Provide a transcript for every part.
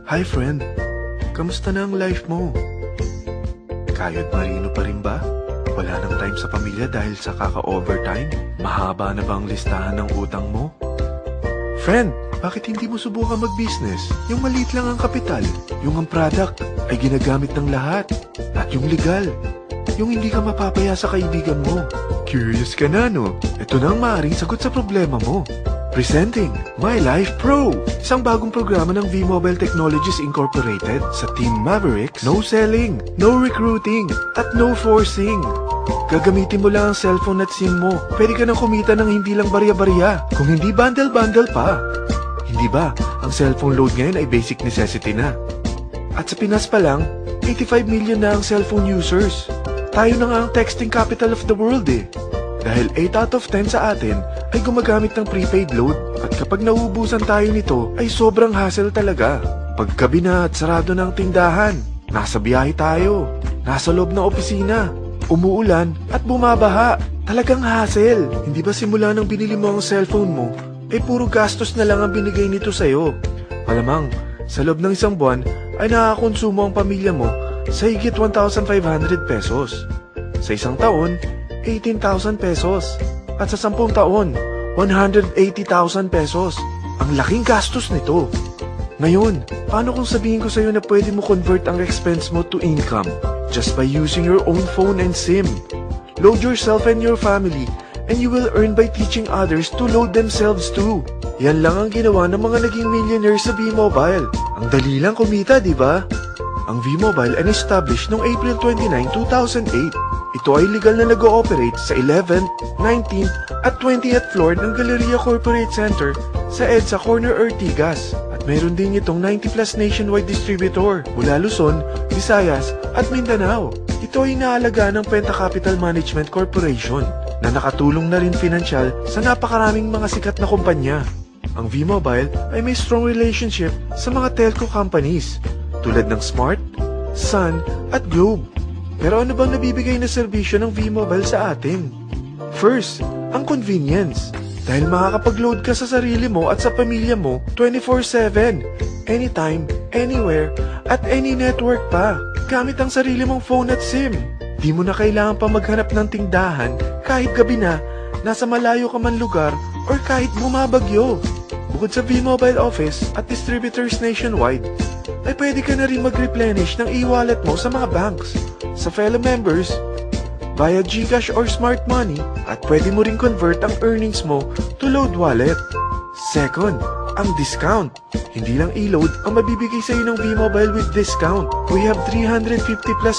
Hi friend, kamusta na ang life mo? Kayod marino pa rin ba? Wala nang time sa pamilya dahil sa kaka-overtime? Mahaba na ba ang listahan ng utang mo? Friend, bakit hindi mo subukan mag-business? Yung maliit lang ang kapital, yung ang product ay ginagamit ng lahat, at yung legal, yung hindi ka mapapaya sa kaibigan mo. Curious ka na, no? Ito na ang maaaring sagot sa problema mo. Presenting My Life Pro, isang bagong programa ng V-Mobile Technologies Incorporated sa Team Mavericks. No selling, no recruiting, at no forcing. Gagamitin mo lang ang cellphone at SIM mo. Pwede ka nang kumita ng hindi lang barya-barya, kung hindi bundle-bundle pa. Hindi ba, ang cellphone load ngayon ay basic necessity na. At sa Pinas pa lang, 85 million na ang cellphone users. Tayo na nga ang texting capital of the world eh. Dahil 8 out of 10 sa atin ay gumagamit ng prepaid load. At kapag nauubusan tayo nito ay sobrang hassle talaga. Paggabi na at sarado ng tindahan, nasa biyahe tayo, nasa loob ng opisina, umuulan at bumabaha. Talagang hassle. Hindi ba simula nang binili mo ang cellphone mo, ay puro gastos na lang ang binigay nito sa'yo? Malamang, sa loob ng isang buwan ay nakakakonsumo ang pamilya mo sa higit 1,500 pesos. Sa isang taon, 18,000 pesos. At sa 10 taon, 180,000 pesos. Ang laking gastos nito. Ngayon, paano kung sabihin ko sa'yo na pwede mo convert ang expense mo to income just by using your own phone and SIM? Load yourself and your family, and you will earn by teaching others to load themselves too. Yan lang ang ginawa ng mga naging millionaires sa V-Mobile. Ang dali lang kumita, di ba? Ang V-Mobile ay established noong April 29, 2008. Ito ay legal na nag-ooperate sa 11th, 19th at 20th floor ng Galleria Corporate Center sa EDSA Corner Ortigas. At mayroon din itong 90+ nationwide distributor mula Luzon, Visayas at Mindanao. Ito ay inaalagaan ng Penta Capital Management Corporation na nakatulong na rin pinansyal sa napakaraming mga sikat na kumpanya. Ang V-Mobile ay may strong relationship sa mga telco companies tulad ng Smart, Sun at Globe. Pero ano bang nabibigay na serbisyo ng V-Mobile sa atin? First, ang convenience. Dahil makakapag-load ka sa sarili mo at sa pamilya mo 24/7, anytime, anywhere, at any network pa. Gamit ang sarili mong phone at SIM. Di mo na kailangan pa maghanap ng tindahan kahit gabi na, nasa malayo ka man lugar, or kahit bumabagyo. Bukod sa V-Mobile office at distributors nationwide, ay pwede ka na rin mag-replenish ng e-wallet mo sa mga banks, sa fellow members, via GCash or Smart Money, at pwede mo rin convert ang earnings mo to load wallet. Second, ang discount. Hindi lang e-load ang mabibigay sa iyo ng V-Mobile with discount. We have 350+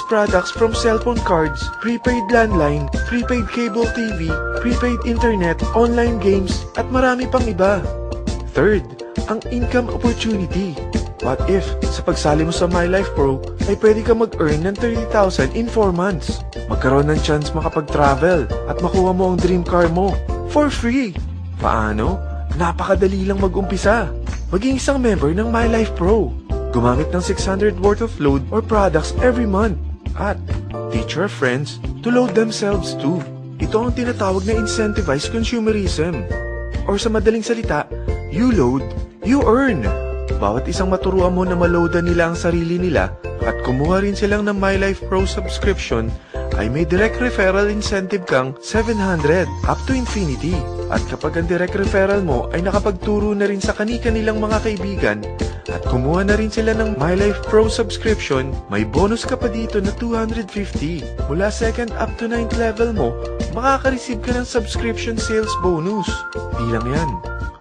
products from cellphone cards, prepaid landline, prepaid cable TV, prepaid internet, online games, at marami pang iba. Third, ang income opportunity. What if, sa pagsali mo sa My Life Pro, ay pwede ka mag-earn ng 30,000 in 4 months? Magkaroon ng chance makapag-travel at makuha mo ang dream car mo for free. Paano? Napakadali lang mag-umpisa. Maging isang member ng My Life Pro. Gumamit ng 600 worth of load or products every month. At teach your friends to load themselves too. Ito ang tinatawag na incentivized consumerism. Or sa madaling salita, you load, you earn. Bawat isang maturuan mo na maloadan nila ang sarili nila at kumuha rin silang ng My Life Pro subscription, ay may direct referral incentive kang 700 up to infinity. At kapag ang direct referral mo ay nakapagturo na rin sa kani-kanilang mga kaibigan at kumuha na rin sila ng My Life Pro subscription, may bonus ka pa dito na 250. Mula 2nd up to 9th level mo, makaka-receive ka ng subscription sales bonus. Di lang yan.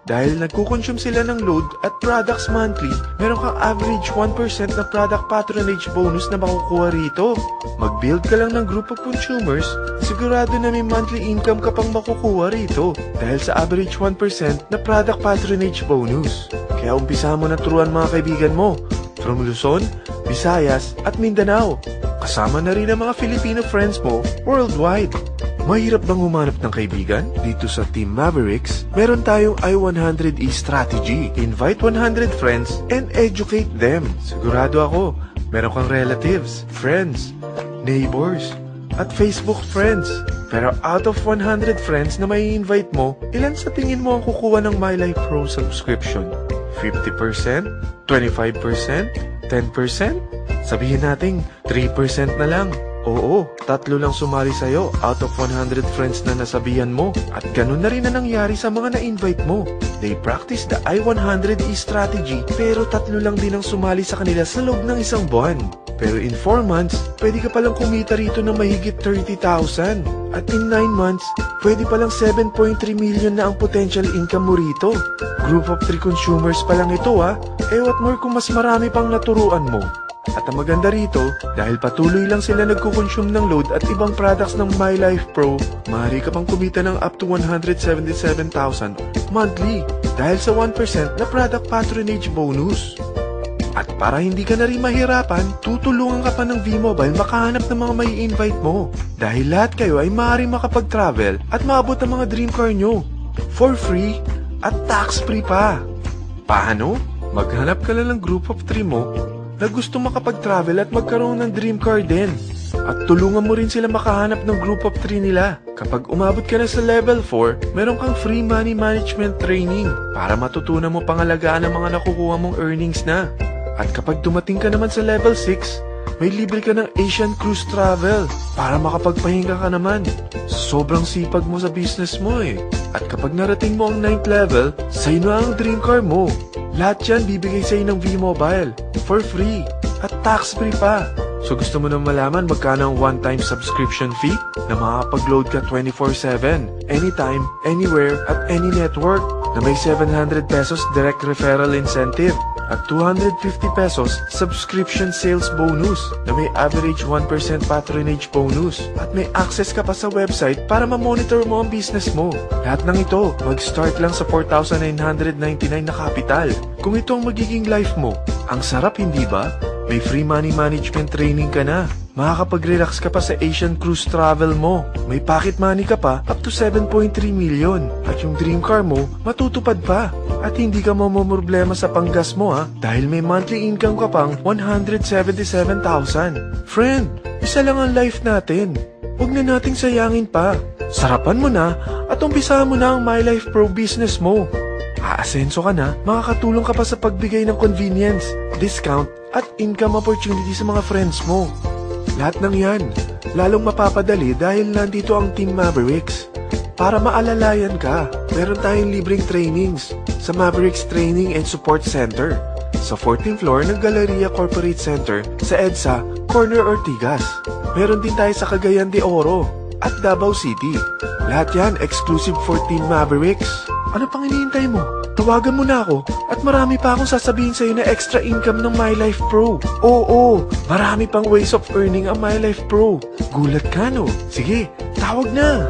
Dahil nagkukonsume sila ng load at products monthly, meron kang average 1% na product patronage bonus na makukuha rito. Mag-build ka lang ng group of consumers, sigurado na may monthly income ka pang makukuha rito dahil sa average 1% na product patronage bonus. Kaya umpisa mo na turuan mga kaibigan mo from Luzon, Visayas at Mindanao. Kasama na rin ang mga Filipino friends mo worldwide. Mahirap bang humanap ng kaibigan? Dito sa Team Mavericks, meron tayong I100E strategy. Invite 100 friends and educate them. Sigurado ako, meron kang relatives, friends, neighbors, at Facebook friends. Pero out of 100 friends na may invite mo, ilan sa tingin mo ang kukuha ng My Life Pro subscription? 50%? 25%? 10%? Sabihin nating 3% na lang. Oo, 3 lang sumali sa'yo out of 100 friends na nasabihan mo. At ganun na rin na nangyari sa mga na-invite mo. They practice the I-100E strategy pero 3 lang din ang sumali sa kanila sa loob ng isang buwan. Pero in 4 months, pwede ka palang kumita rito ng mahigit 30,000. At in 9 months, pwede palang 7.3 million na ang potential income mo rito. Group of 3 consumers pa lang ito Eh what more kung mas marami pang naturuan mo. At ang maganda rito, dahil patuloy lang sila nagkukonsume ng load at ibang products ng My Life Pro, maaari ka pang kumita ng up to 177,000 monthly dahil sa 1% na product patronage bonus. At para hindi ka na rin mahirapan, tutulungan ka pa ng V-Mobile makahanap ng mga may invite mo. Dahil lahat kayo ay maaaring makapag-travel at maabot ang mga dream car nyo. For free at tax-free pa. Paano? Maghanap ka lang ng group of 3 mo na gusto makapag-travel at magkaroon ng dream car din. At tulungan mo rin sila makahanap ng group of 3 nila. Kapag umabot ka na sa level 4, meron kang free money management training para matutunan mo pangalagaan ang mga nakukuha mong earnings na. At kapag dumating ka naman sa level 6, may libre ka ng Asian Cruise Travel para makapagpahinga ka naman. Sobrang sipag mo sa business mo At kapag narating mo ang 9th level, sa'yo na ang dream car mo. Lahat yan bibigay sa'yo ng V-Mobile for free at tax-free pa. So gusto mo nang malaman magkano ang one-time subscription fee na makakapag-load ka 24/7, anytime, anywhere, at any network na may 700 pesos direct referral incentive at 250 pesos subscription sales bonus na may average 1% patronage bonus at may access ka pa sa website para ma-monitor mo ang business mo. Lahat ng ito, mag-start lang sa 4,999 na capital. Kung ito ang magiging life mo, ang sarap hindi ba? May free money management training ka na. Makakapag-relax ka pa sa Asian Cruise Travel mo. May pocket money ka pa up to 7.3 million. At yung dream car mo, matutupad pa. At hindi ka mamomroblema sa panggas mo dahil may monthly income ka pang 177,000. Friend, isa lang ang life natin. Huwag na nating sayangin pa. Sarapan mo na at umpisahan mo na ang My Life Pro business mo. Aasenso ka na, makakatulong ka pa sa pagbigay ng convenience, discount, at income opportunity sa mga friends mo. Lahat ng yan, lalong mapapadali dahil nandito ang Team Mavericks. Para maalalayan ka, meron tayong libreng trainings sa Mavericks Training and Support Center sa 14th floor ng Galleria Corporate Center sa EDSA, Corner Ortigas. Meron din tayo sa Cagayan de Oro at Davao City. Lahat yan exclusive for Team Mavericks. Ano pang hinihintay mo? Tawagan mo na ako at marami pa akong sasabihin sa'yo na extra income ng My Life Pro. Oo, marami pang ways of earning ang My Life Pro. Gulat ka no? Sige, tawag na!